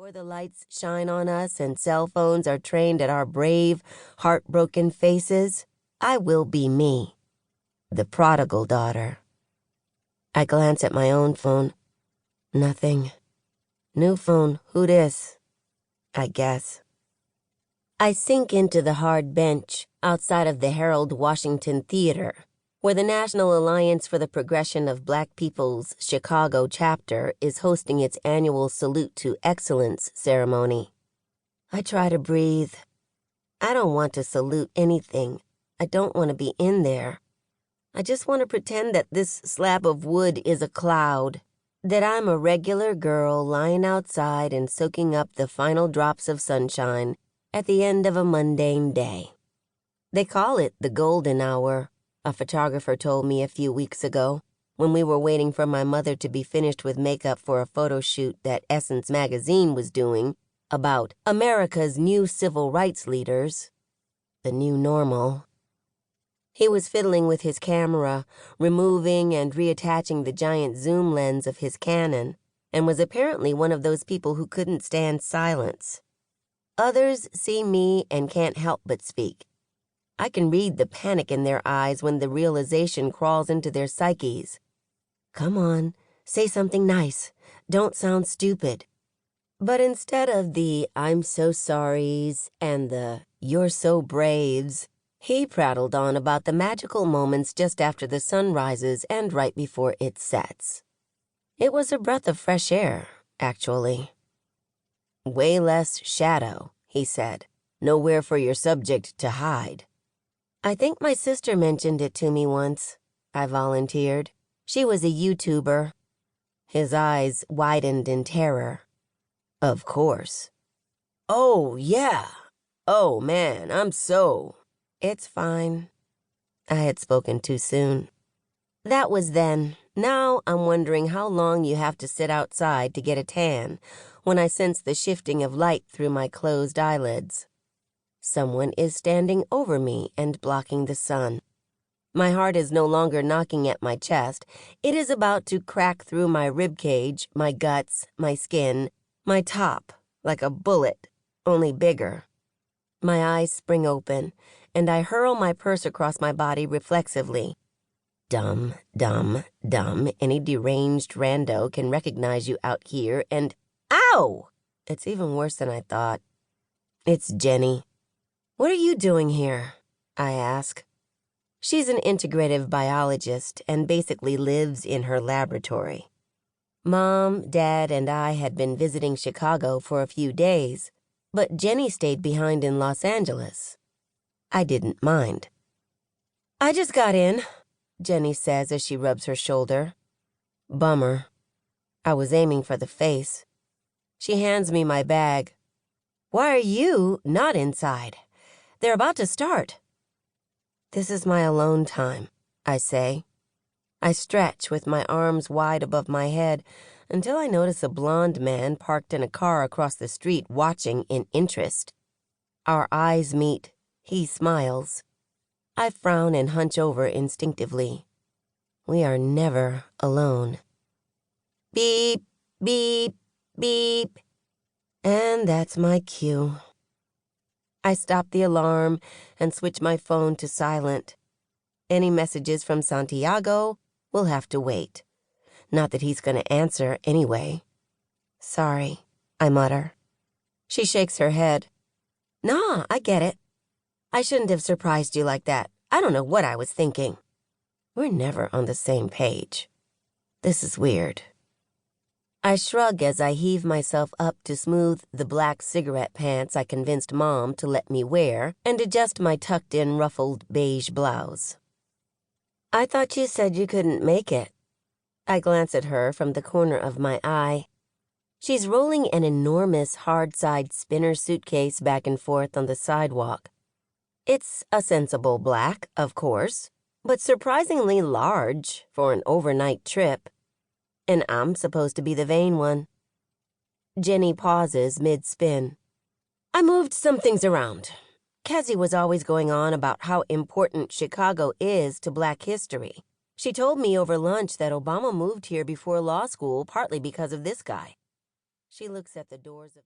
Before the lights shine on us and cell phones are trained at our brave, heartbroken faces, I will be me, the prodigal daughter. I glance at my own phone. Nothing. New phone, who dis? I guess. I sink into the hard bench outside of the Harold Washington Theater, where the National Alliance for the Progression of Black People's Chicago chapter is hosting its annual Salute to Excellence ceremony. I try to breathe. I don't want to salute anything. I don't want to be in there. I just want to pretend that this slab of wood is a cloud, that I'm a regular girl lying outside and soaking up the final drops of sunshine at the end of a mundane day. They call it the golden hour, a photographer told me a few weeks ago, when we were waiting for my mother to be finished with makeup for a photo shoot that Essence magazine was doing about America's new civil rights leaders, the new normal. He was fiddling with his camera, removing and reattaching the giant zoom lens of his Canon, and was apparently one of those people who couldn't stand silence. Others see me and can't help but speak. I can read the panic in their eyes when the realization crawls into their psyches. Come on, say something nice. Don't sound stupid. But instead of the I'm so sorries and the you're so braves, he prattled on about the magical moments just after the sun rises and right before it sets. It was a breath of fresh air, actually. Way less shadow, he said. Nowhere for your subject to hide. I think my sister mentioned it to me once, I volunteered. She was a YouTuber. His eyes widened in terror. Of course. Oh, yeah. Oh, man, I'm so... It's fine. I had spoken too soon. That was then. Now I'm wondering how long you have to sit outside to get a tan when I sense the shifting of light through my closed eyelids. Someone is standing over me and blocking the sun. My heart is no longer knocking at my chest. It is about to crack through my rib cage, my guts, my skin, my top, like a bullet, only bigger. My eyes spring open, and I hurl my purse across my body reflexively. Dumb, dumb, dumb. Any deranged rando can recognize you out here and... Ow! It's even worse than I thought. It's Jenny. What are you doing here? I ask. She's an integrative biologist and basically lives in her laboratory. Mom, Dad, and I had been visiting Chicago for a few days, but Jenny stayed behind in Los Angeles. I didn't mind. I just got in, Jenny says as she rubs her shoulder. Bummer. I was aiming for the face. She hands me my bag. Why are you not inside? They're about to start. This is my alone time, I say. I stretch with my arms wide above my head until I notice a blonde man parked in a car across the street watching in interest. Our eyes meet. He smiles. I frown and hunch over instinctively. We are never alone. Beep, beep, beep. And that's my cue. I stop the alarm and switch my phone to silent. Any messages from Santiago will have to wait. Not that he's going to answer anyway. Sorry, I mutter. She shakes her head. Nah, I get it. I shouldn't have surprised you like that. I don't know what I was thinking. We're never on the same page. This is weird. I shrug as I heave myself up to smooth the black cigarette pants I convinced Mom to let me wear and adjust my tucked-in ruffled beige blouse. I thought you said you couldn't make it. I glance at her from the corner of my eye. She's rolling an enormous hard-side spinner suitcase back and forth on the sidewalk. It's a sensible black, of course, but surprisingly large for an overnight trip. And I'm supposed to be the vain one. Jenny pauses mid-spin. I moved some things around. Kezi was always going on about how important Chicago is to Black history. She told me over lunch that Obama moved here before law school partly because of this guy. She looks at the doors of...